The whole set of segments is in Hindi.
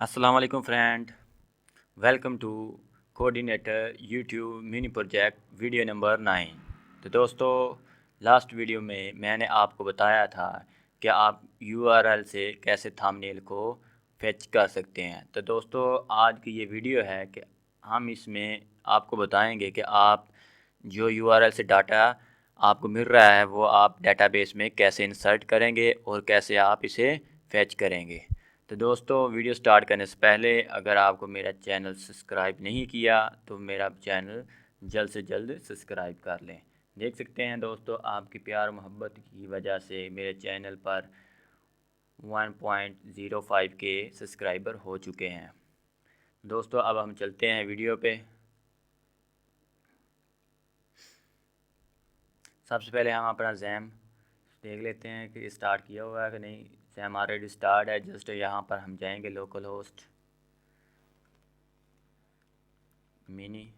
अस्सलाम वालेकुम friend, welcome to coordinator YouTube mini project video number 9। तो दोस्तों, लास्ट वीडियो में मैंने आपको बताया था कि आप यूआरएल से कैसे थंबनेल को फेच कर सकते हैं। तो दोस्तों, आज की ये वीडियो है कि हम इसमें आपको बताएंगे कि आप जो यूआरएल से डाटा आपको मिल रहा है वो आप डेटाबेस में कैसे इंसर्ट करेंगे और कैसे आप इसे फेच करेंगे। तो दोस्तों, वीडियो स्टार्ट करने से पहले अगर आपको मेरा चैनल सब्सक्राइब नहीं किया तो मेरा चैनल जल्द से जल्द सब्सक्राइब कर लें। देख सकते हैं दोस्तों, आपकी प्यार मोहब्बत की वजह से मेरे चैनल पर 1.05 के सब्सक्राइबर हो चुके हैं। दोस्तों, अब हम चलते हैं वीडियो पे। सबसे पहले हम अपना जैम देख लेते हैं कि स्टार्ट किया हुआ है कि नहीं। जैम ऑलरेडी स्टार्ट है। जस्ट यहाँ पर हम जाएंगे लोकल होस्ट मिनी।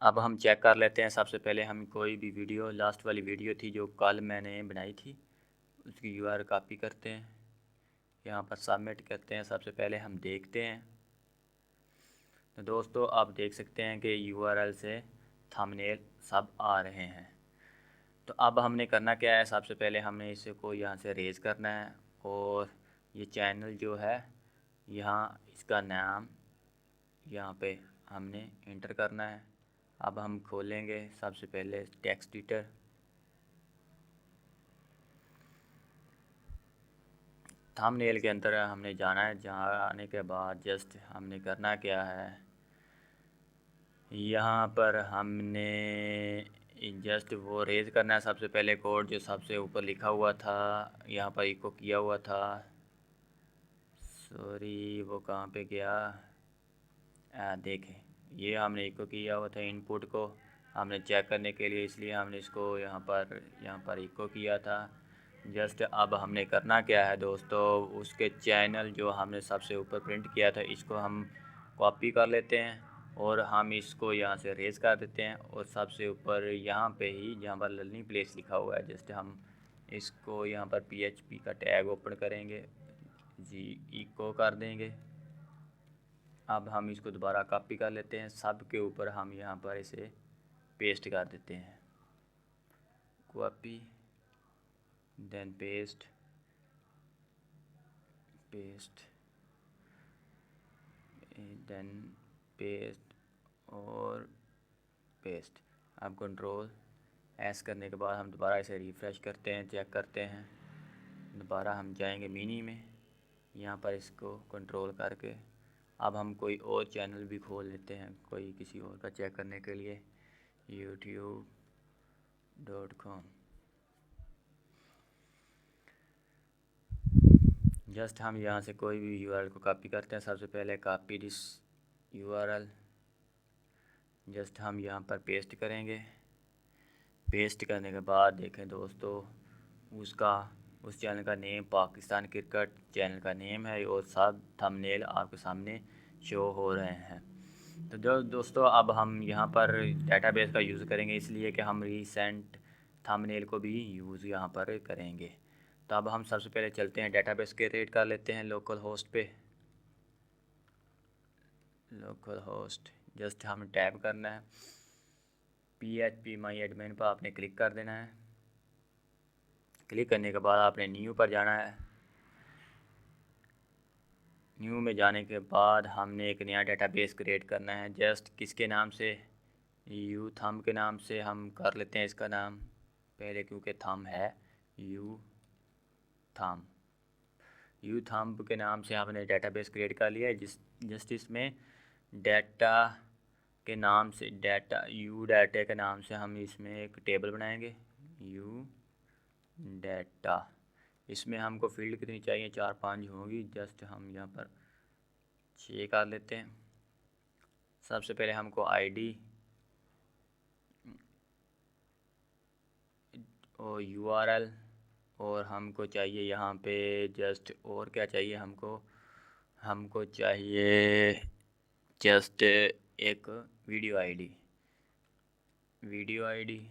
अब हम चेक कर लेते हैं। सबसे पहले हम कोई भी वीडियो, लास्ट वाली वीडियो थी जो कल मैंने बनाई थी, उसकी यूआरएल कॉपी करते हैं, यहाँ पर सबमिट करते हैं। सबसे पहले हम देखते हैं। तो दोस्तों, आप देख सकते हैं कि यूआरएल से थंबनेल सब आ रहे हैं। तो अब हमने करना क्या है, सबसे पहले हमने इसे को यहाँ से रेज करना है और ये चैनल जो है यहाँ इसका नाम यहाँ पे हमने इंटर करना है। अब हम खोलेंगे सबसे पहले टेक्स्ट एडिटर। थंबनेल के अंदर हमने जाना है। जाने के बाद जस्ट हमने करना क्या है, यहाँ पर हमने जस्ट वो रेज करना है। सबसे पहले कोड जो सबसे ऊपर लिखा हुआ था यहाँ पर इको किया हुआ था, सॉरी वो कहाँ पे गया, देखें ये हमने इको किया हुआ था। इनपुट को हमने चेक करने के लिए, इसलिए हमने इसको यहाँ पर इको किया था। जस्ट अब हमने करना क्या है दोस्तों, उसके चैनल जो हमने सबसे ऊपर प्रिंट किया था इसको हम कॉपी कर लेते हैं और हम इसको यहाँ से रेज कर देते हैं और सबसे ऊपर यहाँ पे ही जहाँ पर लर्निंग प्लेस लिखा हुआ है जस्ट हम इसको यहाँ पर PHP का टैग ओपन करेंगे, जी इको कर देंगे। अब हम इसको दोबारा कॉपी कर लेते हैं, सब के ऊपर हम यहाँ पर इसे पेस्ट कर देते हैं। Copy then paste, paste then paste और पेस्ट। अब कंट्रोल एस करने के बाद हम दोबारा इसे रिफ़्रेश करते हैं, चेक करते हैं। दोबारा हम जाएंगे मिनी में, यहाँ पर इसको कंट्रोल करके अब हम कोई और चैनल भी खोल लेते हैं, कोई किसी और का चेक करने के लिए। youtube.com जस्ट हम यहाँ से कोई भी यूआरएल को कॉपी करते हैं। सबसे पहले कॉपी दिस यूआरएल, जस्ट हम यहाँ पर पेस्ट करेंगे। पेस्ट करने के बाद देखें दोस्तों, उस चैनल का नेम पाकिस्तान क्रिकेट चैनल का नेम है और सब थंबनेल आपके सामने शो हो रहे हैं। तो दोस्तों, अब हम यहाँ पर डेटाबेस का यूज़ करेंगे, इसलिए कि हम रीसेंट थंबनेल को भी यूज़ यहाँ पर करेंगे। तो अब हम सबसे पहले चलते हैं डेटाबेस के क्रिएट कर लेते हैं लोकल होस्ट पे। लोकल होस्ट जस्ट हम टैप करना है, PHP माई एडमिन पर आपने क्लिक कर देना है। क्लिक करने के बाद आपने न्यू पर जाना है। न्यू में जाने के बाद हमने एक नया डेटाबेस क्रिएट करना है। जस्ट किसके नाम से, यू थंब के नाम से हम कर लेते हैं इसका नाम पहले, क्योंकि थंब है यू थंब। यू थंब के नाम से हमने डेटाबेस क्रिएट कर लिया है। जस्ट इसमें डाटा के नाम से, डाटा के नाम से हम इसमें एक टेबल बनाएंगे, यू डाटा। इसमें हमको फील्ड कितनी चाहिए, 4-5 होगी। जस्ट हम यहाँ पर 6 कर लेते हैं। सबसे पहले हमको आईडी और यूआरएल और हमको चाहिए यहाँ पे जस्ट, और क्या चाहिए हमको, हमको चाहिए जस्ट एक वीडियो आईडी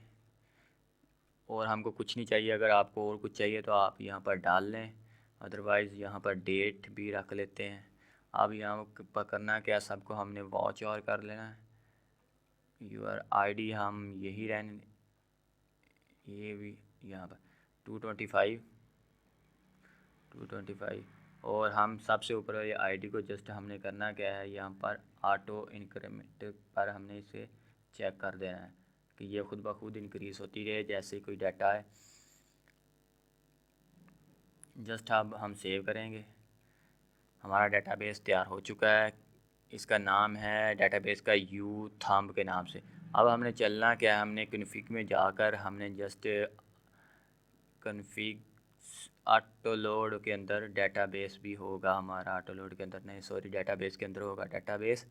और हमको कुछ नहीं चाहिए। अगर आपको और कुछ चाहिए तो आप यहाँ पर डाल लें। अदरवाइज़ यहाँ पर डेट भी रख लेते हैं। अब यहाँ पर करना क्या, सबको हमने वॉच और कर लेना है। यूर आईडी हम यही रहने, ये भी यहाँ पर 225 और हम सबसे ऊपर ये आईडी को जस्ट हमने करना क्या है, यहाँ पर ऑटो इंक्रीमेंट पर हमने इसे चेक कर देना है कि ये खुद ब खुद इंक्रीज़ होती रहे जैसे कोई डाटा है। जस्ट अब हम सेव करेंगे। हमारा डेटाबेस तैयार हो चुका है, इसका नाम है डेटाबेस का यू थंब के नाम से। अब हमने चलना क्या है, हमने कॉन्फ़िग में जाकर हमने जस्ट कॉन्फ़िग ऑटो लोड के अंदर डेटाबेस भी होगा हमारा, ऑटो लोड के अंदर नहीं सॉरी डेटाबेस के अंदर होगा डेटाबेस।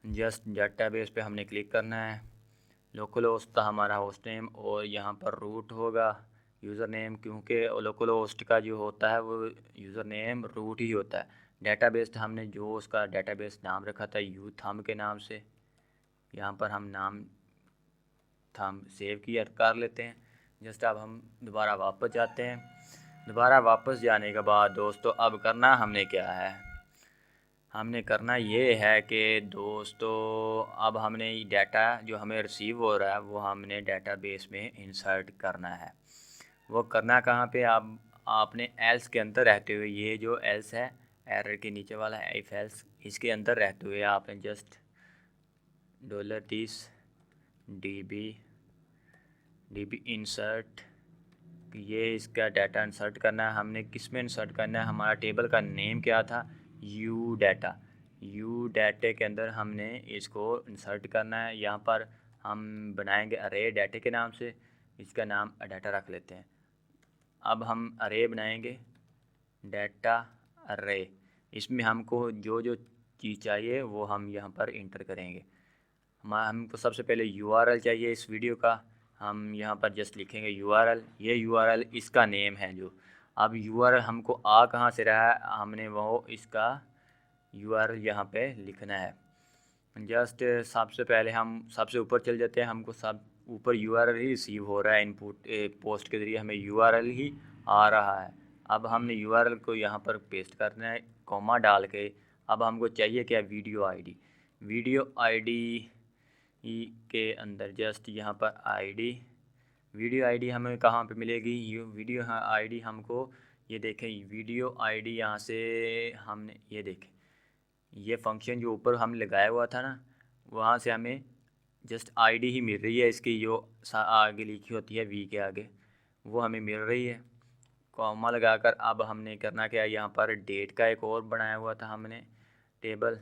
जस्ट डेटाबेस पे हमने क्लिक करना है। लोकल होस्ट था हमारा होस्ट नेम और यहाँ पर रूट होगा यूज़र नेम, क्योंकि लोकल होस्ट का जो होता है वो यूज़र नेम रूट ही होता है। डेटाबेस हमने जो उसका डेटाबेस नाम रखा था यू थंब के नाम से, यहाँ पर हम नाम थंब सेव किया कर लेते हैं। जस्ट अब हम दोबारा वापस जाते हैं। दोबारा वापस जाने के बाद दोस्तों अब करना हमने क्या है, हमने करना ये है कि दोस्तों अब हमने डाटा जो हमें रिसीव हो रहा है वो हमने डेटाबेस में इंसर्ट करना है। वो करना कहाँ पे, आप आपने एल्स के अंदर रहते हुए, ये जो एल्स है एरर के नीचे वाला है इफ एल्स, इसके अंदर रहते हुए आपने जस्ट $30 db इंसर्ट, ये इसका डाटा इंसर्ट करना है। हमने किस में इंसर्ट करना है, हमारा टेबल का नेम क्या था, यू डाटा, यू डाटे के अंदर हमने इसको इंसर्ट करना है। यहाँ पर हम बनाएंगे अरे डाटे के नाम से, इसका नाम डाटा रख लेते हैं। अब हम अरे बनाएंगे डाटा अरे, इसमें हमको जो जो चीज़ चाहिए वो हम यहाँ पर इंटर करेंगे। हमको सबसे पहले URL चाहिए इस वीडियो का, हम यहाँ पर जस्ट लिखेंगे URL, ये URL इसका नेम है जो। अब URL हमको आ कहाँ से रहा है, हमने वो इसका URL यहाँ पे लिखना है। जस्ट सबसे पहले हम सबसे ऊपर चल जाते हैं, हमको सब ऊपर URL ही रिसीव हो रहा है, इनपुट पोस्ट के ज़रिए हमें URL ही आ रहा है। अब हमने URL को यहाँ पर पेस्ट करना है कॉमा डाल के। अब हमको चाहिए क्या, वीडियो आईडी के अंदर जस्ट यहाँ पर वीडियो आईडी हमें कहाँ पे मिलेगी, ये वीडियो आईडी हमको, ये देखें वीडियो आईडी यहाँ से हमने ये देखें ये फंक्शन जो ऊपर हम लगाया हुआ था ना, वहाँ से हमें जस्ट आईडी ही मिल रही है, इसकी जो आगे लिखी होती है वी के आगे वो हमें मिल रही है कॉमा लगाकर। अब हमने करना क्या है, यहाँ पर डेट का एक और बनाया हुआ था हमने टेबल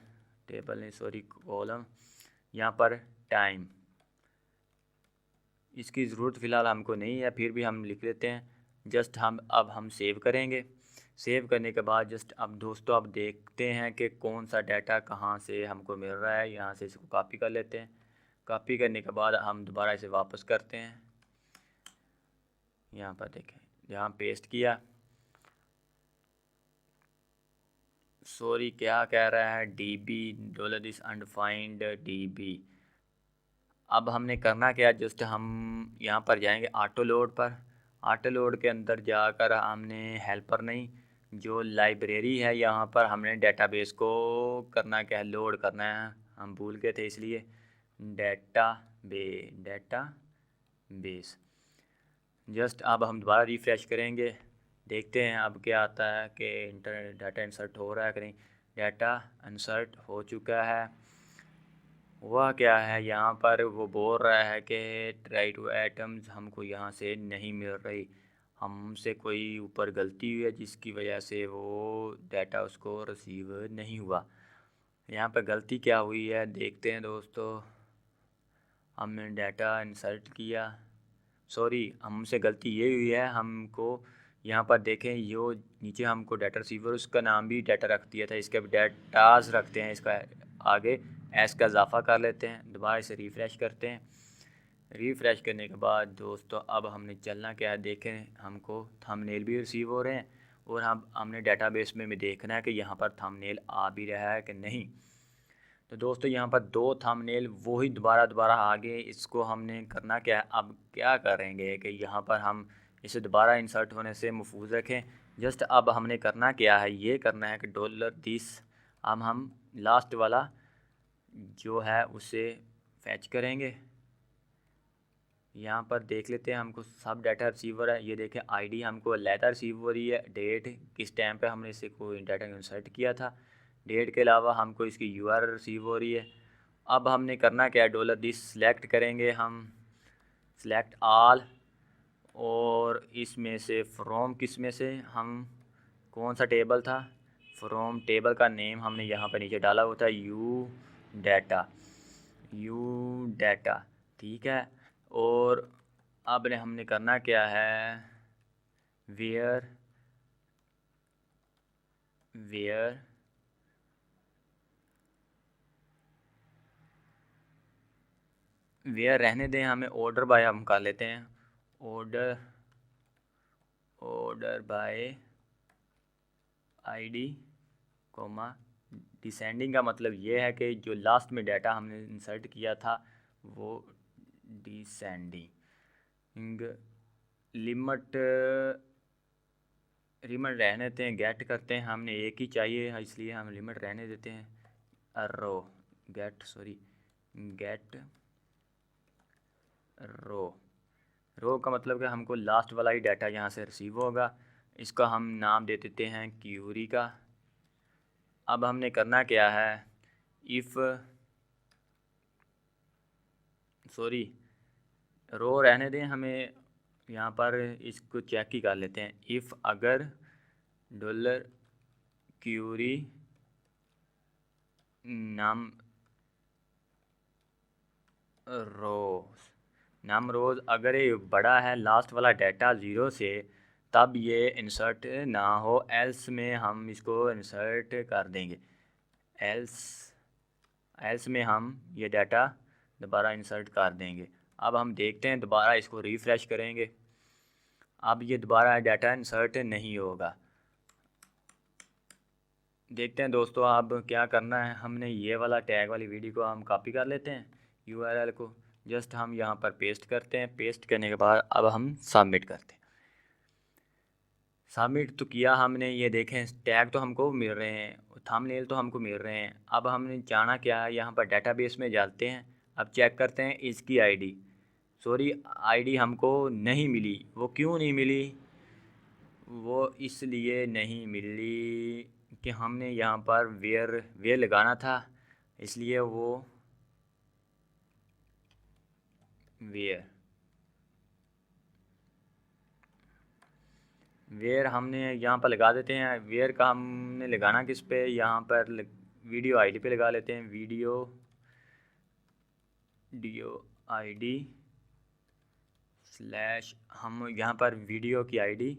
नहीं सॉरी कॉलम, यहाँ पर टाइम, इसकी ज़रूरत फ़िलहाल हमको नहीं है फिर भी हम लिख लेते हैं। जस्ट अब हम सेव करेंगे। सेव करने के बाद जस्ट अब दोस्तों अब देखते हैं कि कौन सा डाटा कहाँ से हमको मिल रहा है। यहाँ से इसको कॉपी कर लेते हैं। कॉपी करने के बाद हम दोबारा इसे वापस करते हैं। यहाँ पर देखें जहाँ पेस्ट किया, सॉरी क्या कह रहा है, $DB दिस अनडिफाइंड DB। अब हमने करना क्या, जस्ट हम यहाँ पर जाएंगे ऑटो लोड पर। ऑटो लोड के अंदर जाकर हमने हेल्पर नहीं, जो लाइब्रेरी है यहाँ पर हमने डेटाबेस को करना क्या है, लोड करना है। हम भूल गए थे इसलिए डेटाबेस। जस्ट अब हम दोबारा रिफ़्रेश करेंगे, देखते हैं अब क्या आता है कि डाटा इंसर्ट हो रहा है कि नहीं। डाटा इंसर्ट हो चुका है। वह क्या है, यहाँ पर वो बोल रहा है कि ट्राई टू आइटम्स हमको यहाँ से नहीं मिल रही, हमसे कोई ऊपर गलती हुई है जिसकी वजह से वो डाटा उसको रिसीव नहीं हुआ। यहाँ पर गलती क्या हुई है देखते हैं दोस्तों। हमने डाटा इंसर्ट किया, सॉरी हमसे गलती ये हुई है, हमको यहाँ पर देखें यो नीचे हमको डाटा रिसीवर उसका नाम भी डाटा रख दिया था, इसके भी डाटाज रखते हैं, इसका आगे एस का इजाफ़ा कर लेते हैं। दोबारा इसे रिफ़्रेश करते हैं। रिफ़्रेश करने के बाद दोस्तों अब हमने चलना क्या है, देखें हमको थंबनेल भी रिसीव हो रहे हैं और हमने डेटाबेस में भी देखना है कि यहाँ पर थंबनेल आ भी रहा है कि नहीं। तो दोस्तों यहाँ पर 2 थंबनेल वही दोबारा आगे, इसको हमने करना क्या है, अब क्या करेंगे कि यहाँ पर हम इसे दोबारा इंसर्ट होने से महफूज रखें। जस्ट अब हमने करना क्या है, ये करना है कि डॉलर दिस, अब हम लास्ट वाला जो है उसे फैच करेंगे। यहाँ पर देख लेते हैं हमको सब डाटा रिसीव हो रहा है। ये देखें आईडी हमको अलहदा रिसीव हो रही है, डेट किस टाइम पे हमने इसे कोई डाटा इंसर्ट किया था, डेट के अलावा हमको इसकी यूआरएल रिसीव हो रही है। अब हमने करना क्या है, डॉलर दिस सेलेक्ट करेंगे हम, सेलेक्ट ऑल, और इसमें से फ्रॉम किस में से हम कौन सा टेबल था, फ्रॉम टेबल का नेम हमने यहाँ पर नीचे डाला हुआ था यू डाटा, यू डाटा, ठीक है। और अब ने हमने करना क्या है, वेयर, वेयर वेयर रहने दें, हमें ऑर्डर बाय हम कर लेते हैं, order, order by ID comma descending का मतलब ये है कि जो लास्ट में डाटा हमने इंसर्ट किया था वो डिसेंडिंग। लिमिट, लिमिट रहने देते हैं, गेट करते हैं, हमने एक ही चाहिए इसलिए हम लिमिट रहने देते हैं, रो गेट, सॉरी गेट रो, रो का मतलब कि हमको लास्ट वाला ही डाटा यहाँ से रिसीव होगा। इसका हम नाम दे देते हैं क्यूरी का। अब हमने करना क्या है, इफ़, सॉरी रो रहने दें, हमें यहाँ पर इसको चेक ही कर लेते हैं, इफ़ अगर डॉलर क्यूरी नम रोज, नम रोज़ अगर ये बड़ा है लास्ट वाला डाटा ज़ीरो से तब ये इंसर्ट ना हो, एल्स में हम इसको इंसर्ट कर देंगे, एल्स, एल्स में हम ये डाटा दोबारा इंसर्ट कर देंगे। अब हम देखते हैं, दोबारा इसको रिफ़्रेश करेंगे, अब ये दोबारा डाटा इंसर्ट नहीं होगा। देखते हैं दोस्तों अब क्या करना है, हमने ये वाला टैग वाली वीडियो को हम कॉपी कर लेते हैं, यूआरएल को जस्ट हम यहाँ पर पेस्ट करते हैं, पेस्ट करने के बाद अब हम सबमिट करते हैं। सबमिट तो किया हमने, ये देखें टैग तो हमको मिल रहे हैं, थंबनेल तो हमको मिल रहे हैं। अब हमने जाना क्या है, यहाँ पर डेटाबेस में जाते हैं, अब चेक करते हैं इसकी आईडी, सॉरी आईडी हमको नहीं मिली। वो क्यों नहीं मिली, वो इसलिए नहीं मिली कि हमने यहाँ पर वेयर लगाना था, इसलिए वो वेयर, वेयर हमने यहाँ पर लगा देते हैं। वेयर का हमने लगाना किस पे, यहाँ पर वीडियो आईडी पे लगा लेते हैं, वीडियो डी आईडी स्लैश, हम यहाँ पर वीडियो की आईडी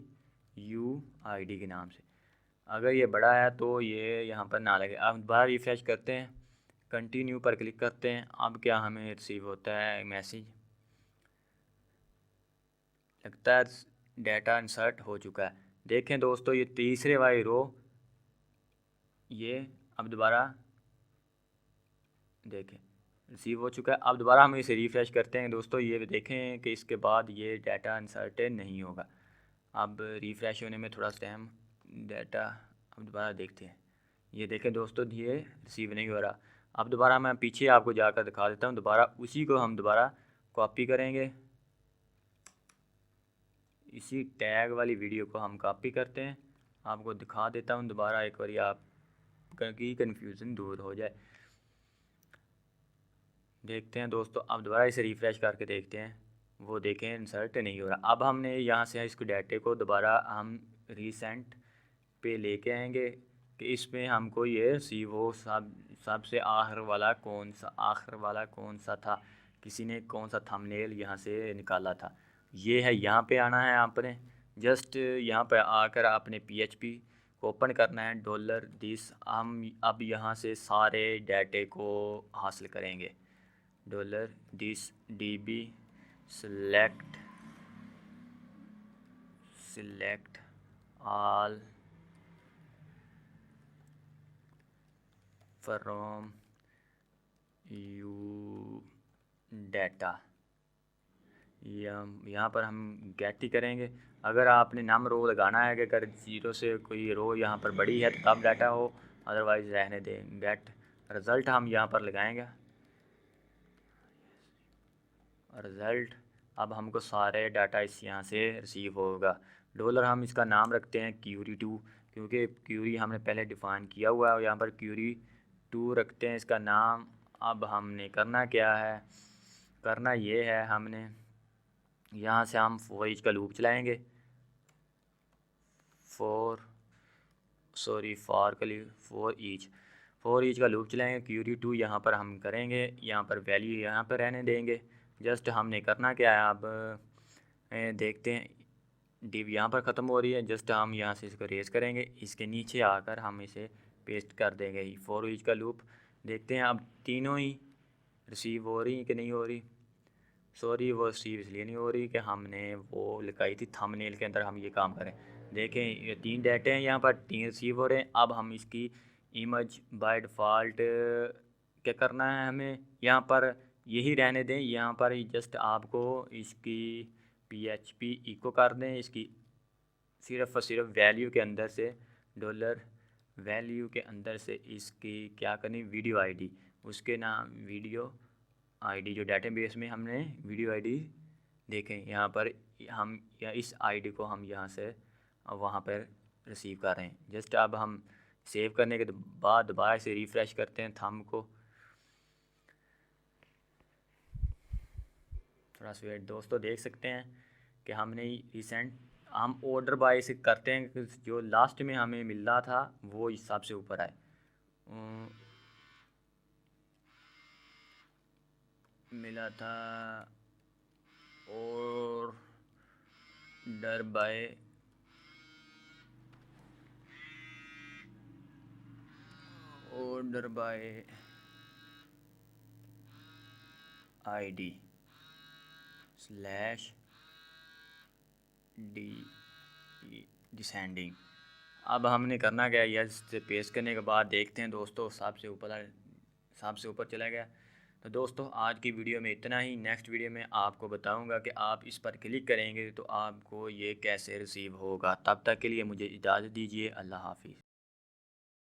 यू आईडी के नाम से, अगर ये बड़ा है तो ये यहाँ पर ना लगे। अब दोबारा रिफ्रेश करते हैं, कंटिन्यू पर क्लिक करते हैं, अब क्या हमें रिसीव होता है मैसेज, लगता है डाटा इंसर्ट हो चुका है। देखें दोस्तों ये तीसरे वाली रो, ये अब दोबारा देखें रिसीव हो चुका है। अब दोबारा हम इसे रिफ़्रेश करते हैं दोस्तों, ये देखें कि इसके बाद ये डाटा इंसर्ट नहीं होगा। अब रिफ़्रेश होने में थोड़ा सा टाइम, डाटा अब दोबारा देखते हैं, ये देखें दोस्तों ये रिसीव नहीं हो रहा। अब दोबारा मैं पीछे आपको जाकर दिखा देता हूँ, दोबारा उसी को हम दोबारा कॉपी करेंगे, इसी टैग वाली वीडियो को हम कॉपी करते हैं, आपको दिखा देता हूँ दोबारा एक बार, आप की कन्फ्यूज़न दूर हो जाए। देखते हैं दोस्तों, अब दोबारा इसे रिफ़्रेश करके देखते हैं, वो देखें इंसर्ट नहीं हो रहा। अब हमने यहाँ से इसको डाटे को दोबारा हम रीसेंट पे लेके आएंगे कि इसमें हमको ये सी वो सबसे आखिर वाला कौन सा था, किसी ने कौन सा थंबनेल यहाँ से निकाला था, ये है। यहाँ पे आना है आपने, जस्ट यहाँ पे आकर आपने पीएचपी को ओपन करना है, डॉलर दिस, हम अब यहाँ से सारे डाटे को हासिल करेंगे, dollar this dB select, select all from you data, यहाँ पर हम गेट ही करेंगे। अगर आपने नम रो लगाना है कि अगर 0 से कोई रो यहाँ पर बड़ी है तो तब डाटा हो, अदरवाइज़ रहने दें। गेट रिज़ल्ट हम यहाँ पर लगाएंगे। रिज़ल्ट अब हमको सारे डाटा इस यहाँ से रिसीव होगा। डॉलर हम इसका नाम रखते हैं क्यूरी2, क्योंकि क्यूरी हमने पहले डिफ़ाइन किया हुआ है। यहाँ पर क्यूरी2 रखते हैं इसका नाम। अब हमने करना क्या है, करना ये है, हमने यहाँ से हम फॉर ईच का लूप चलाएंगे। फॉर ईच का लूप चलाएंगे। क्यूरी2 यहाँ पर हम करेंगे, यहाँ पर वैल्यू यहाँ पर रहने देंगे। जस्ट हमने करना क्या है, अब देखते हैं डिव यहाँ पर ख़त्म हो रही है। जस्ट हम यहाँ से इसको रेस करेंगे, इसके नीचे आकर हम इसे पेस्ट कर देंगे। फॉर ईच का लूप देखते हैं अब तीनों ही रिसीव हो रही कि नहीं हो रही। सॉरी, वो रिसीव इसलिए नहीं हो रही कि हमने वो लगाई थी थंबनेल के अंदर हम ये काम करें। देखें ये 3 डाटे हैं, यहाँ पर 3 रिसीव हो रहे हैं। अब हम इसकी इमेज बाय डिफ़ॉल्ट क्या करना है, हमें यहाँ पर यही रहने दें। यहाँ पर जस्ट आपको इसकी PHP इको कर दें, इसकी सिर्फ़ और सिर्फ वैल्यू के अंदर से डॉलर वैल्यू के अंदर से इसकी क्या करनी, वीडियो आईडी, उसके नाम वीडियो आईडी जो डेटाबेस में हमने वीडियो आईडी देखें, यहाँ पर हम या इस आईडी को हम यहाँ से वहाँ पर रिसीव कर रहे हैं। जस्ट अब हम सेव करने के बाद दोबारा से रिफ़्रेश करते हैं थंब को। थोड़ा सा वेट दोस्तों, देख सकते हैं कि हमने रिसेंट हम ऑर्डर बाय से करते हैं कि जो लास्ट में हमें मिल रहा था वो इस हिसाब से ऊपर आए। मिला था ऑर्डर बाय आईडी / डिसेंडिंग। अब हमने करना क्या, यस से पेस्ट करने के बाद देखते हैं दोस्तों सबसे ऊपर चला गया। तो दोस्तों आज की वीडियो में इतना ही। नेक्स्ट वीडियो में आपको बताऊंगा कि आप इस पर क्लिक करेंगे तो आपको ये कैसे रिसीव होगा। तब तक के लिए मुझे इजाज़त दीजिए। अल्लाह हाफिज़।